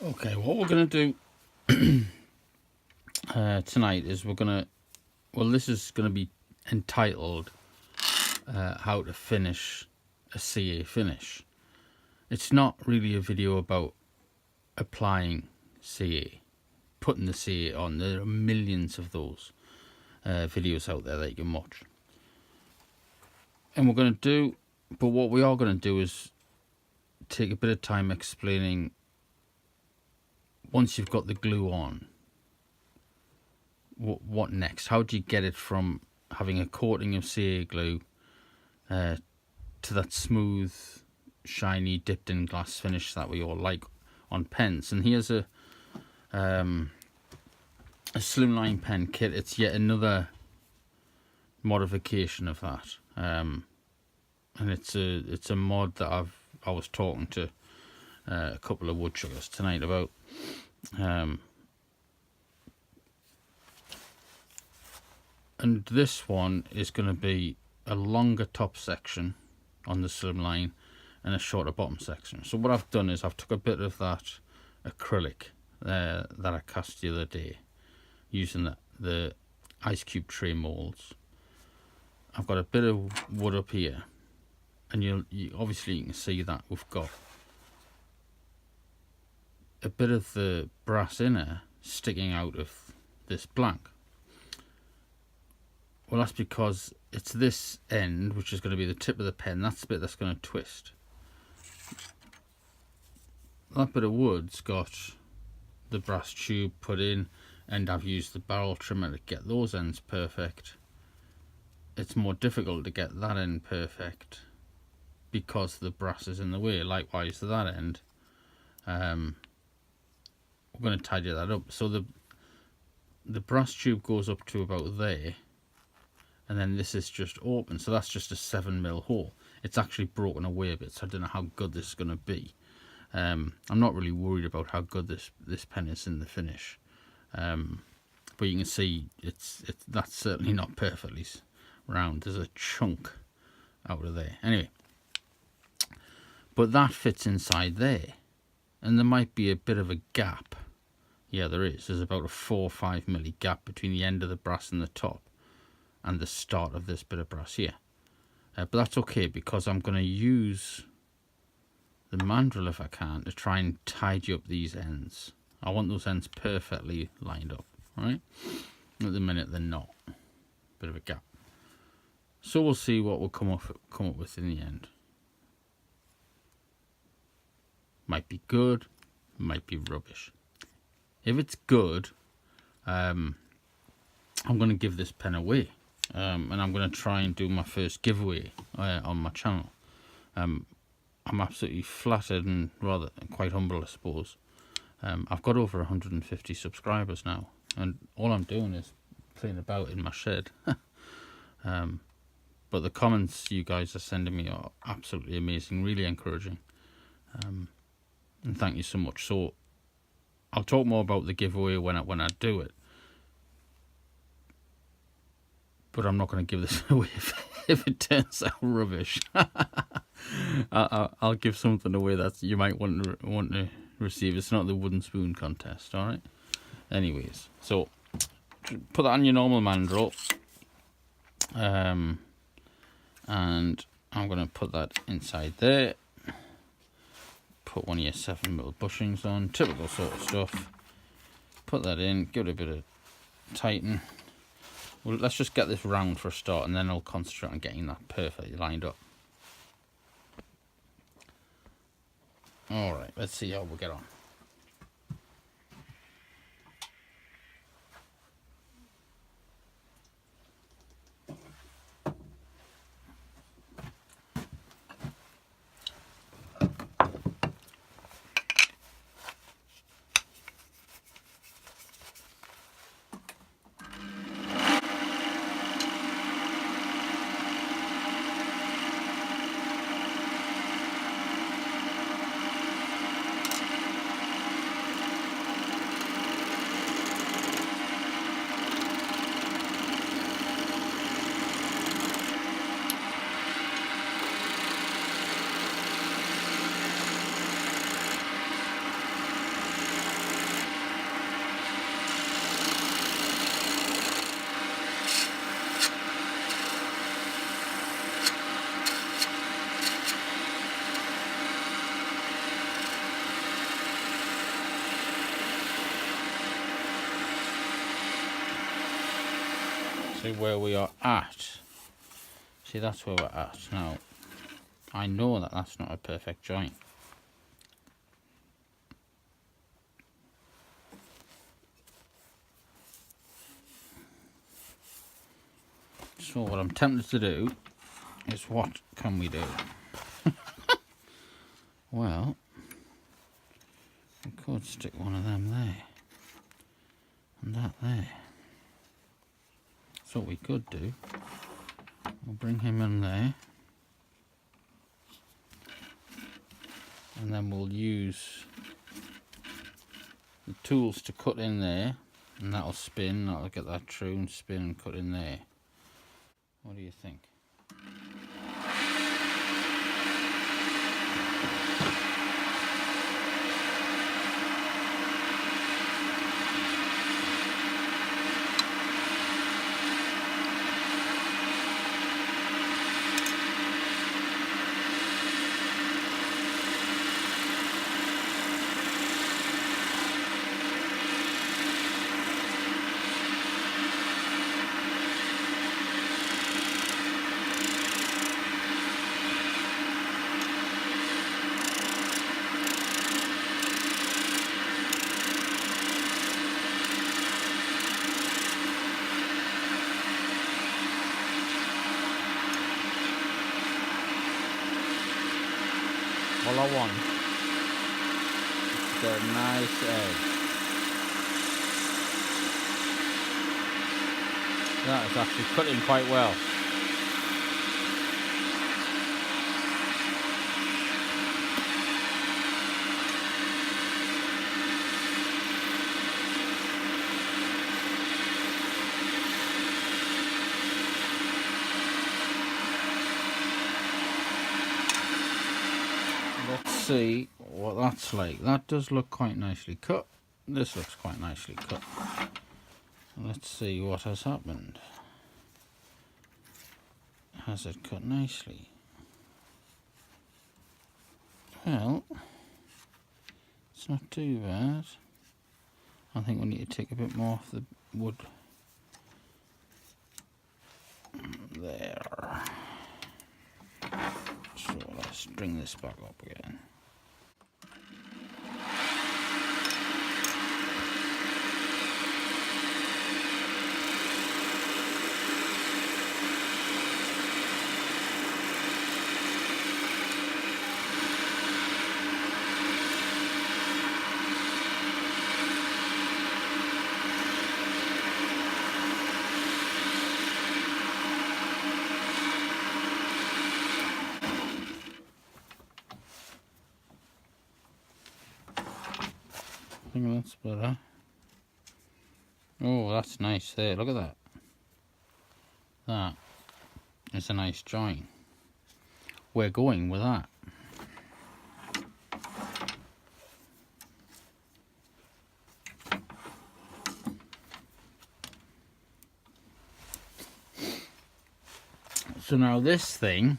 Okay, what we're going to do tonight is this is going to be entitled How to Finish a CA Finish. It's not really a video about applying CA, putting the CA on. There are millions of those videos out there that you can watch. And what we are going to do is take a bit of time explaining, once you've got the glue on, what next? How do you get it from having a coating of CA glue to that smooth, shiny, dipped in glass finish that we all like on pens? And here's a Slimline pen kit. It's yet another modification of that, and it's a mod that I was talking to a couple of woodchuckers tonight about. And this one is going to be a longer top section on the Slimline and a shorter bottom section. So what I've done is I've took a bit of that acrylic that I cast the other day using the ice cube tray molds. I've got a bit of wood up here, and you obviously you can see that we've got a bit of the brass inner sticking out of this blank. Well, that's because it's this end, which is going to be the tip of the pen. That's the bit that's going to twist. That bit of wood's got the brass tube put in, and I've used the barrel trimmer to get those ends perfect. It's more difficult to get that end perfect because the brass is in the way. Likewise to that end. We're going to tidy that up. So the brass tube goes up to about there, and then this is just open, so that's just a 7mm hole. It's actually broken away a bit, so I don't know how good this is going to be. I'm not really worried about how good this pen is in the finish, but you can see that's certainly not perfectly round. There's a chunk out of there. Anyway, but that fits inside there, and there might be a bit of a gap. Yeah, there is. There's about a 4 or 5mm gap between the end of the brass and the top, and the start of this bit of brass here. But that's okay, because I'm going to use the mandrel, if I can, to try and tidy up these ends. I want those ends perfectly lined up, right? At the minute they're not. Bit of a gap. So we'll see what we'll come up with in the end. Might be good, might be rubbish. If it's good, I'm going to give this pen away. And I'm going to try and do my first giveaway on my channel. I'm absolutely flattered and rather quite humble, I suppose. I've got over 150 subscribers now, and all I'm doing is playing about in my shed. But the comments you guys are sending me are absolutely amazing, really encouraging. And thank you so much. So I'll talk more about the giveaway when I do it. But I'm not going to give this away if it turns out rubbish. I'll give something away that you might want to receive. It's not the wooden spoon contest, all right? Anyways, so put that on your normal mandrel, and I'm going to put that inside there. Put one of your 7mm bushings on, typical sort of stuff. Put that in, give it a bit of tighten. Well, let's just get this round for a start, and then I'll concentrate on getting that perfectly lined up. Alright, let's see how we'll get on. exactly where we are at. See, that's where we're at now. I know that that's not a perfect joint. So what I'm tempted to do is, what can we do? Well, we could stick one of them there and that there. So what we could do, we'll bring him in there, and then we'll use the tools to cut in there, and that'll spin, that'll get that true and spin and cut in there. What do you think? All I want is a nice edge. That is actually cutting quite well. Let's see what that's like. That does look quite nicely cut. This looks quite nicely cut. Let's see what has happened. Has it cut nicely? Well, it's not too bad. I think we need to take a bit more off the wood. There. So let's bring this back up again. I think that's better. Oh, that's nice there. Look at that. That is a nice joint. We're going with that. So now this thing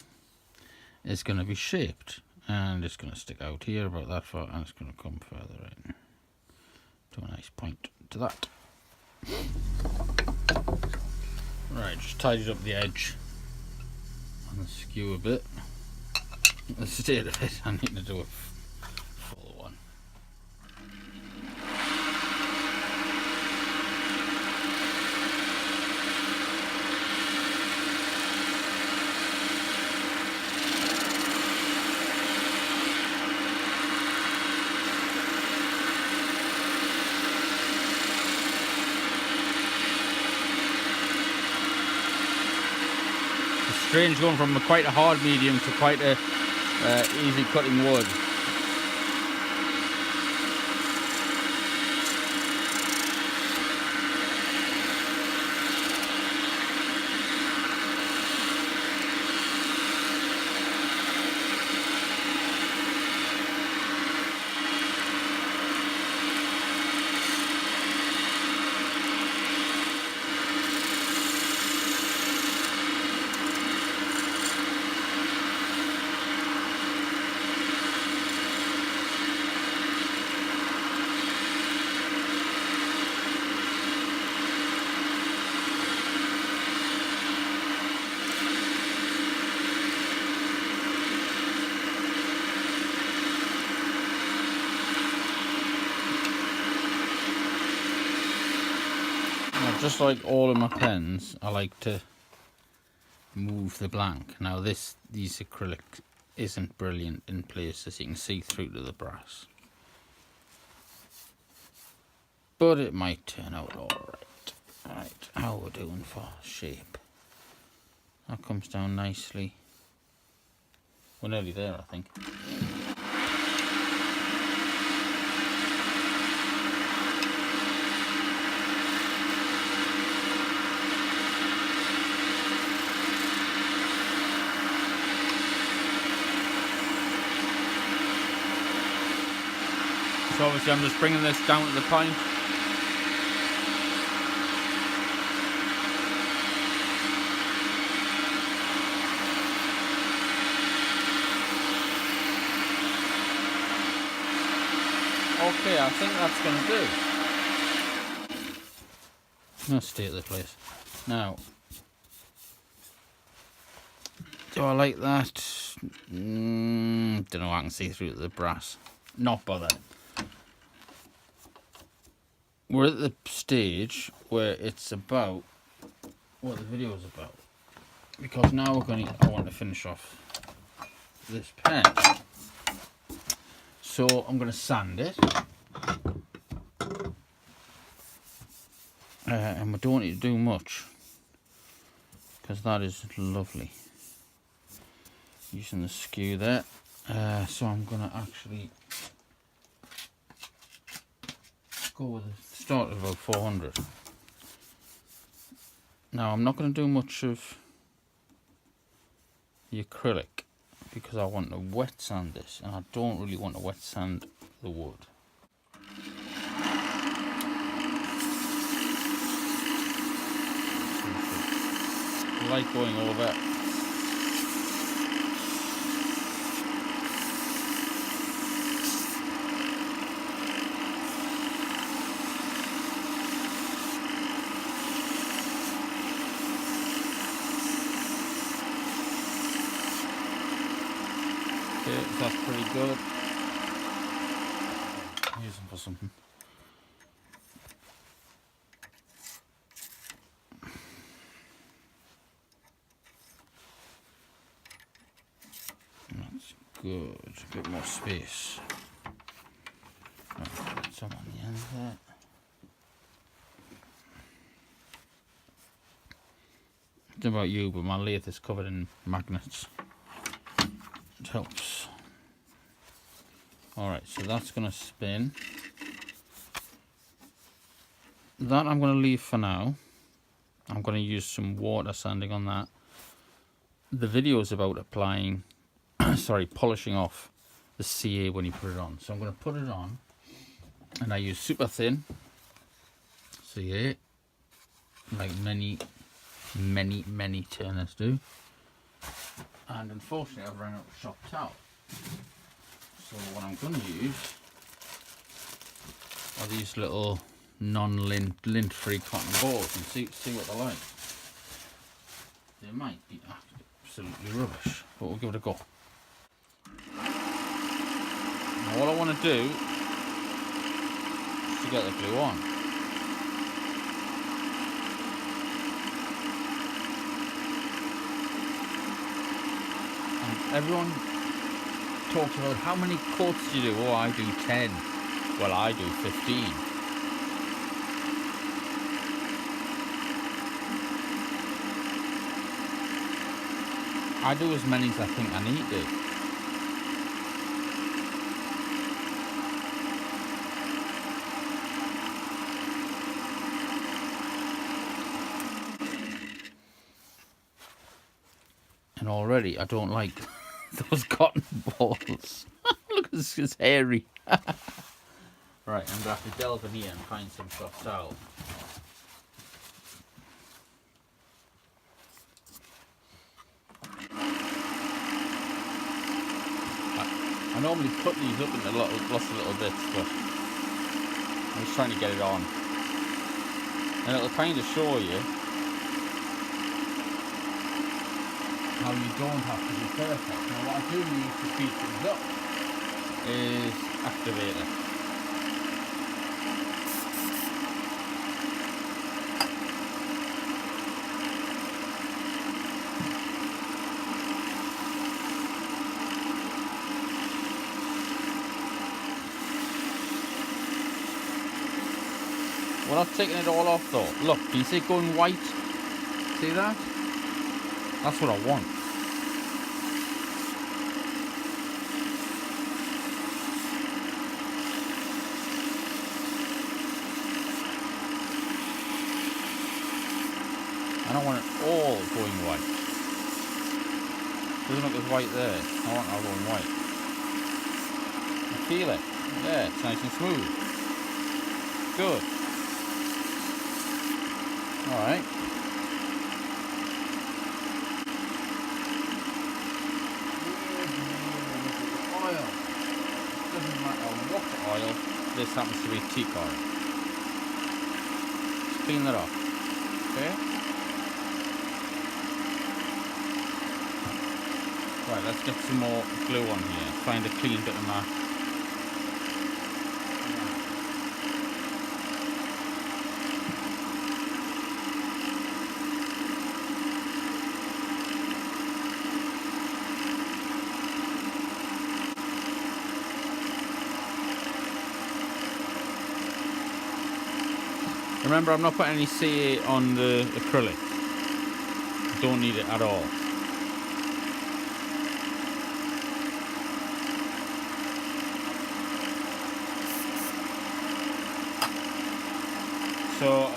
is going to be shaped, and it's going to stick out here about that far, and it's going to come further in to a nice point to that. Right, just tidied up the edge and the skew a bit. The state of it, I need to do a full one. Strange going from quite a hard medium to quite a easy cutting wood. just like all of my pens, I like to move the blank. Now these acrylic isn't brilliant in places, you can see through to the brass, but it might turn out alright. Right, how we're doing for shape. That comes down nicely. We're nearly there, I think. So obviously I'm just bringing this down to the point. Okay, I think that's going to do. Let's stay at the place. Now, do I like that? Don't know, I can see through the brass. Not bothered. We're at the stage where it's about what the video is about. Because now I want to finish off this pen. So I'm going to sand it. And we don't need to do much, because that is lovely. Using the skew there. So I'm going to actually go with a start at about 400. Now I'm not going to do much of the acrylic, because I want to wet sand this, and I don't really want to wet sand the wood. I like going over. Okay, that's pretty good. Use them for something. That's good. A bit more space. Right, put some on the end there. I don't know about you, but my lathe is covered in magnets. It helps. Alright, so that's going to spin. That I'm going to leave for now. I'm going to use some water sanding on that. The video is about applying, polishing off the CA when you put it on. So I'm going to put it on, and I use super thin CA, like many turners do. And unfortunately I've run out of shop towel. So what I'm going to use are these little lint free cotton balls, and see what they're like. They might be absolutely rubbish, but we'll give it a go. Now what I want to do is to get the glue on. And everyone talks about how many coats do you do. Oh, I do 10. Well, I do 15. I do as many as I think I need to. And already I don't like those cotton balls. Look, it's hairy. Right, I'm going to have to delve in here and find some soft towel. I normally cut these up into lots of little bits, but I'm just trying to get it on. And it'll kind of show you how you don't have to be perfect. Now what I do need to speed things up is activator. We're not taking it all off though. Look, can you see it going white? See that? That's what I want. I don't want it all going white. Doesn't look as white there. I want it all going white. I feel it. Yeah, it's nice and smooth. Good. Alright. Oil. Doesn't matter what oil. This happens to be teak oil. Just clean that off. Okay? Right, let's get some more glue on here. Find a clean bit of that. Remember, I'm not putting any CA on the acrylic. Don't need it at all. So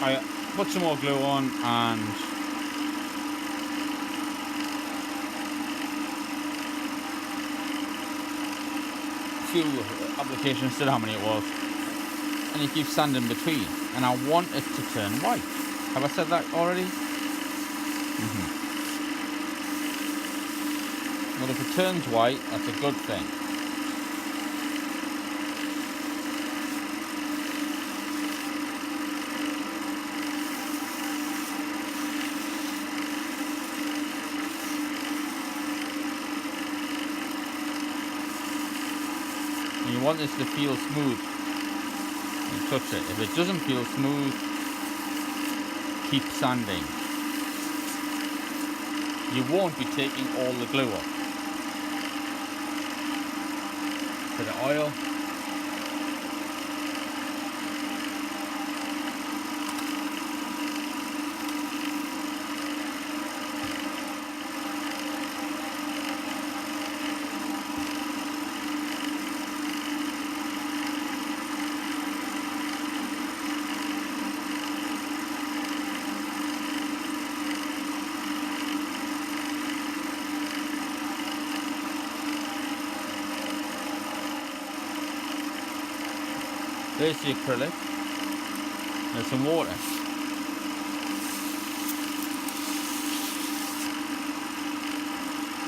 I put some more glue on and a few applications, still how many it was, and you keep sanding between, and I want it to turn white. Have I said that already? Well, if it turns white, that's a good thing. And you want this to feel smooth when you touch it. If it doesn't feel smooth, keep sanding. You won't be taking all the glue off. Bit of oil. There's the acrylic. There's some water.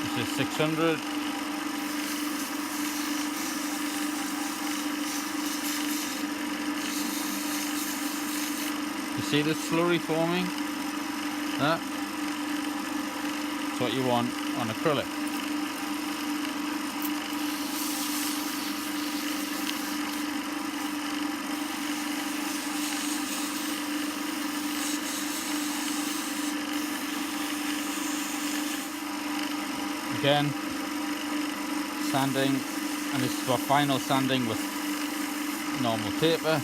This is 600. You see the slurry forming? That's what you want on acrylic. Again, sanding, and this is our final sanding with normal paper.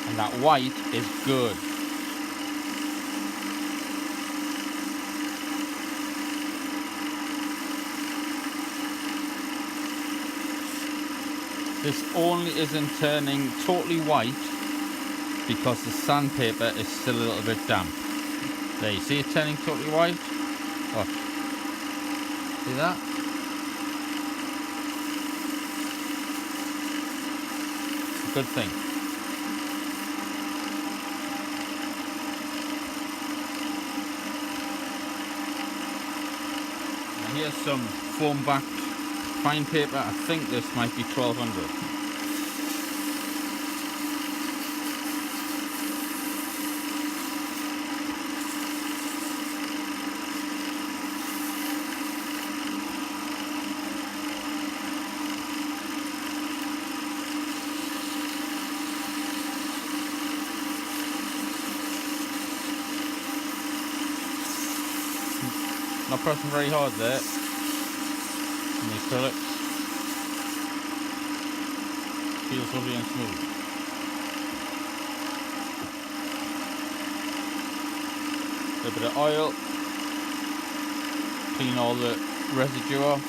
And that white is good. This only isn't turning totally white because the sandpaper is still a little bit damp. There, you see it turning totally white? Look. See that? It's a good thing. Now here's some foam backed fine paper. I think this might be 1200. Not pressing very hard there. And you acrylic. Feels lovely and smooth. A bit of oil. Clean all the residue off.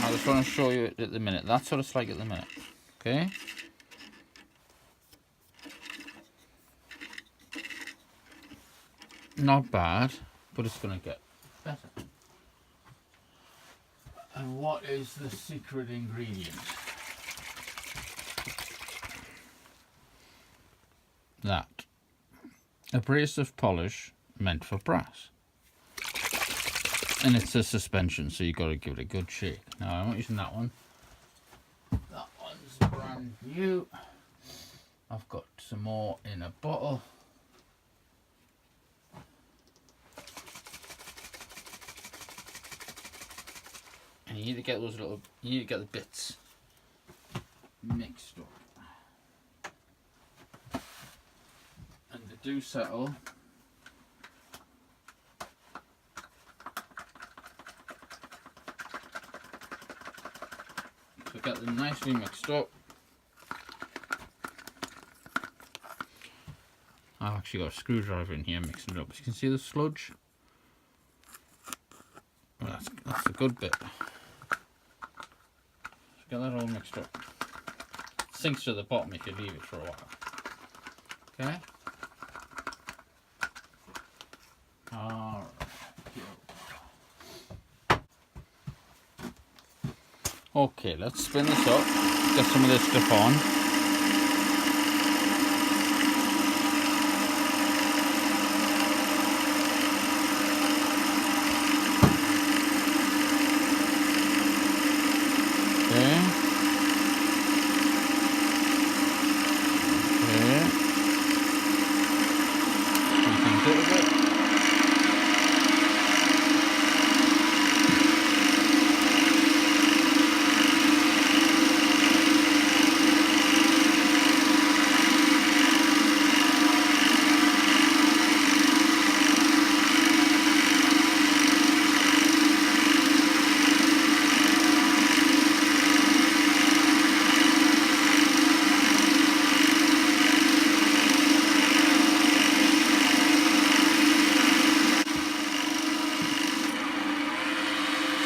I just want to show you it at the minute. That's what it's like at the minute. Okay. Not bad, but it's going to get better. And what is the secret ingredient? That abrasive polish meant for brass. And it's a suspension, so you've got to give it a good shake. Now, I'm not using that one. That one's brand new. I've got some more in a bottle. And you need to get those little, you need to get the bits mixed up. And they do settle. So get them nicely mixed up. I've actually got a screwdriver in here mixing it up. As you can see the sludge. Well, that's the good bit. So get that all mixed up. It sinks to the bottom if you leave it for a while. Okay. Alright. Okay, let's spin this up. Get some of this stuff on.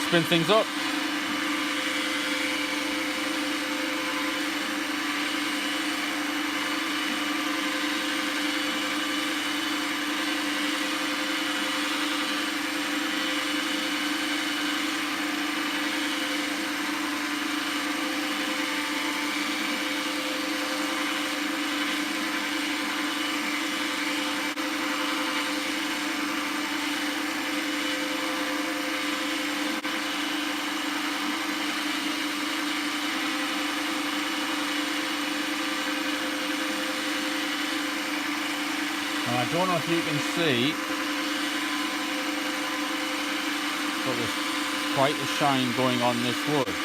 Spin things up. I don't know if you can see, but there's quite a shine going on this wood.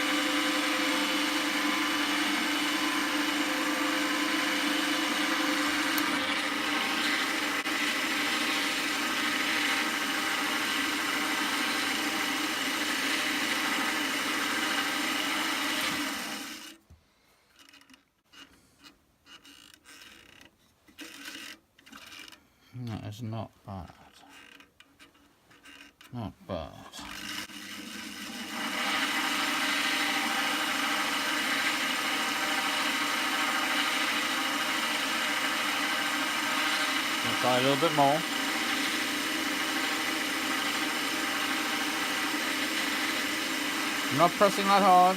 That is not bad. Not bad. I'll try a little bit more. I'm not pressing that hard.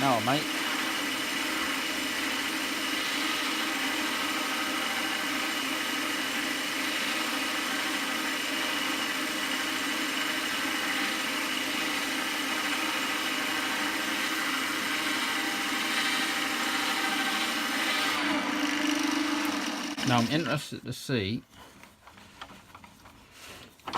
No, mate. Now I'm interested to see.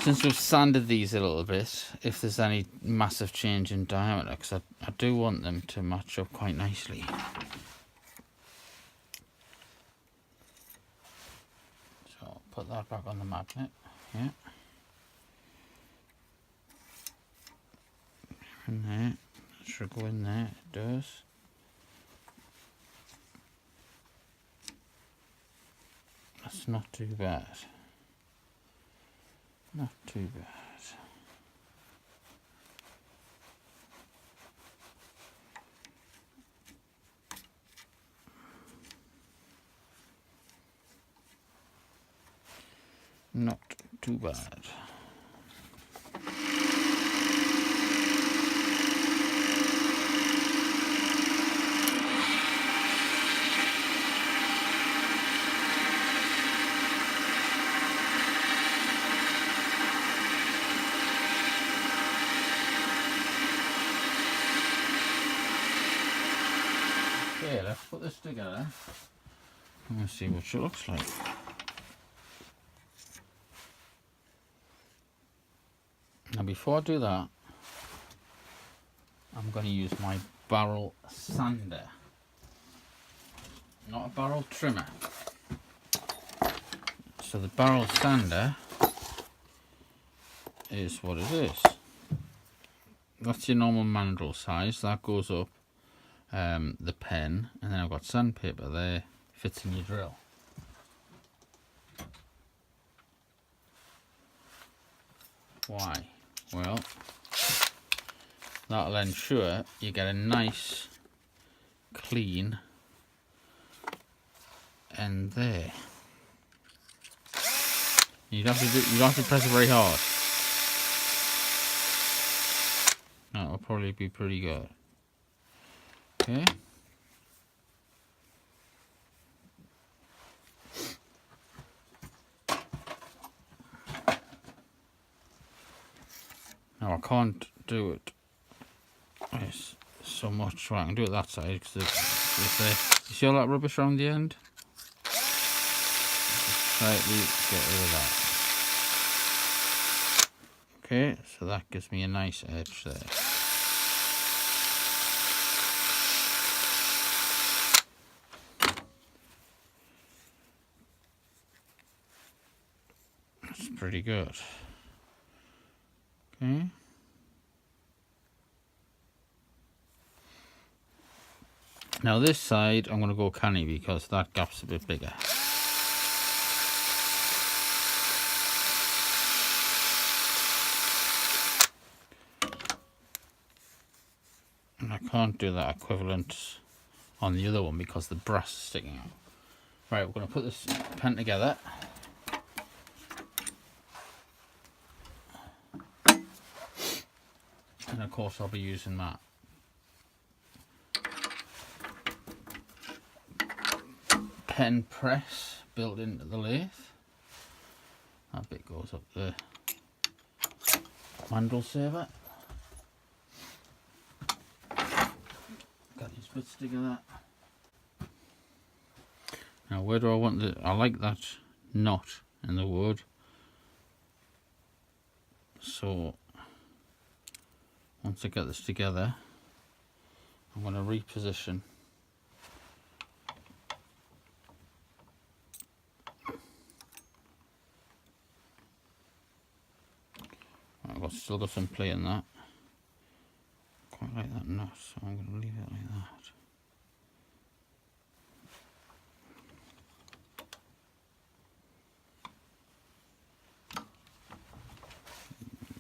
since we've sanded these a little bit, if there's any massive change in diameter, because I do want them to match up quite nicely. So I'll put that back on the magnet. Yeah. In there. It should go in there. It does. That's not too bad. Not too bad. Not too bad. Okay, let's put this together and see what it looks like. Now before I do that, I'm going to use my barrel sander, not a barrel trimmer. So the barrel sander is what it is. That's your normal mandrel size, that goes up the pen, and then I've got sandpaper there, fits in your drill. Why? Well, that'll ensure you get a nice clean end there. You don't have to press it very hard. That'll probably be pretty good. Okay. Now I can't do it so much. Well, I can do it that side because you see all that rubbish around the end? Just slightly get rid of that. Okay, so that gives me a nice edge there. That's pretty good. Okay. Now this side I'm going to go canny because that gap's a bit bigger. And I can't do that equivalent on the other one because the brass is sticking out. Right, we're going to put this pen together. And of course I'll be using that pen press built into the lathe. That bit goes up the mandrel saver. Got these bits together. Now where do I want I like that knot in the wood. So once I get this together, I'm going to reposition I've still got some play in that. Quite like that knot, so I'm going to leave it like that.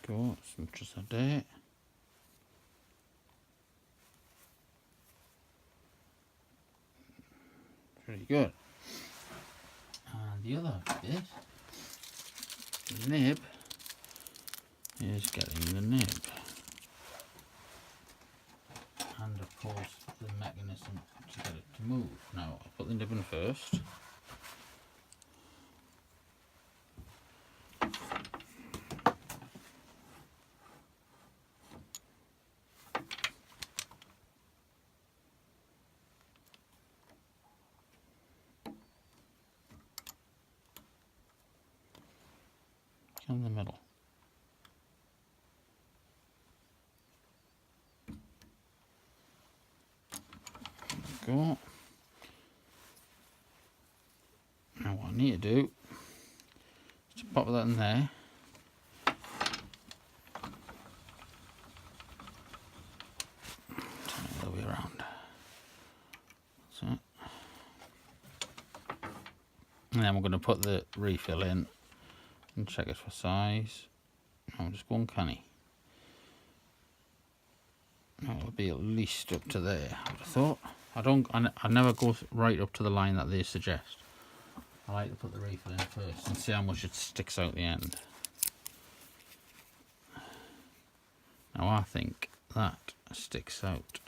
There we go, as much as I dare. Pretty good. And the other bit, the nib, is getting the nib. And of course the mechanism to get it to move. Now I'll put the nib in first. In the middle. go. Now what I need to do is to pop that in there. Turn it the other way around. That's it. And then we're going to put the refill in and check it for size. I'm just going canny. It'll be at least up to there, I would have thought. I never go right up to the line that they suggest. I like to put the refill in first and see how much it sticks out the end. Now I think that sticks out.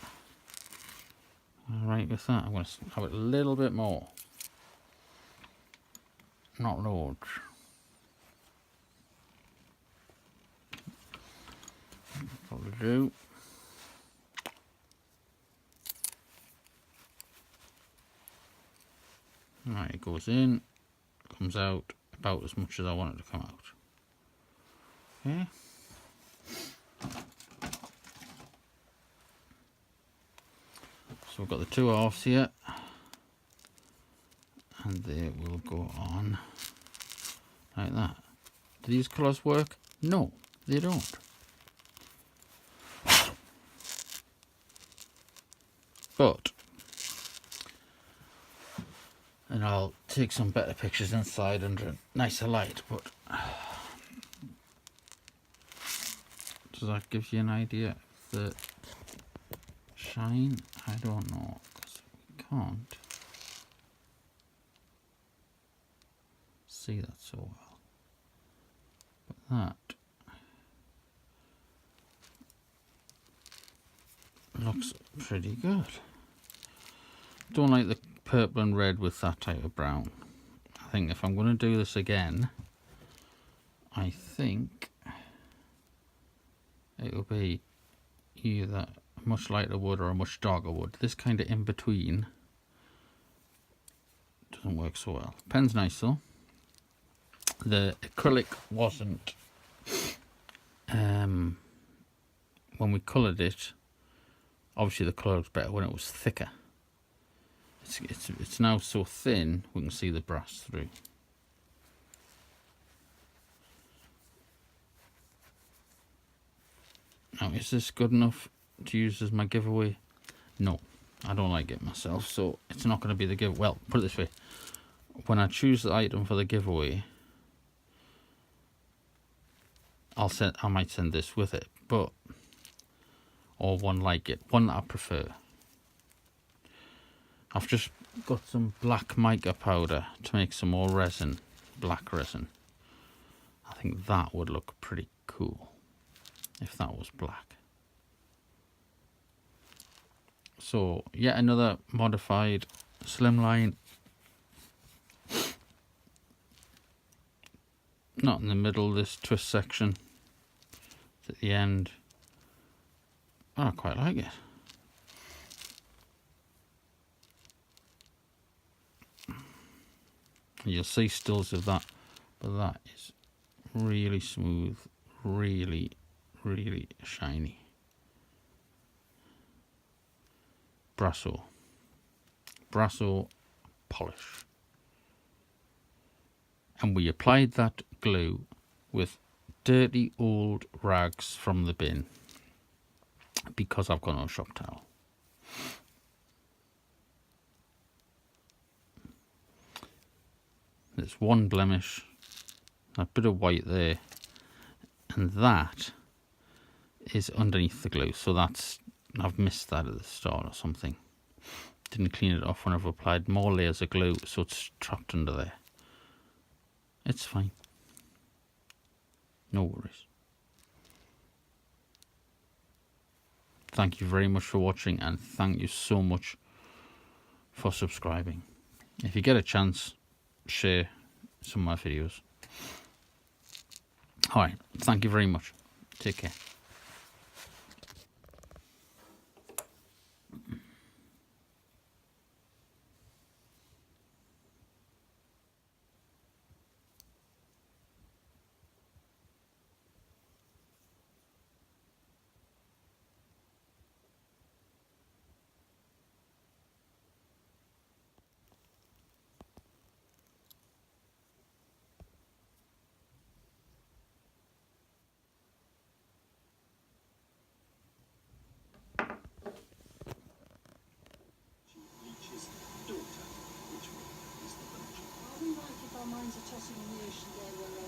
Alright with that, I'm going to have it a little bit more. Not loads. Probably do. Right, it goes in, comes out about as much as I want it to come out. Okay. So we've got the two halves here, and they will go on like that. Do these colours work? No, they don't. But, and I'll take some better pictures inside under a nicer light, but does that give you an idea of the shine? I don't know, because we can't see that so well. But that looks pretty good. Don't like the purple and red with that type of brown. I think if I'm going to do this again, I think it'll be either a much lighter wood or a much darker wood. This kind of in between doesn't work so well. Pen's nice though. The acrylic wasn't, when we coloured it, obviously the colour was better when it was thicker. It's now so thin we can see the brass through. Now, is this good enough to use as my giveaway? No, I don't like it myself, so it's not going to be the giveaway. Well, put it this way, when I choose the item for the giveaway, I might send this with it, but or one like it, one that I prefer. I've just got some black mica powder to make some more resin, black resin. I think that would look pretty cool if that was black. So yet another modified Slimline. Not in the middle, this twist section. It's at the end. I quite like it. You'll see stills of that, but that is really smooth, really, really shiny. Brasso polish. And we applied that glue with dirty old rags from the bin because I've got no shop towel. There's one blemish, a bit of white there, and that is underneath the glue, so I've missed that at the start or something. Didn't clean it off when I've applied more layers of glue, so it's trapped under there. It's fine. No worries. Thank you very much for watching, and thank you so much for subscribing. If you get a chance, share some of my videos. Alright, thank you very much. Take care. insinuation there when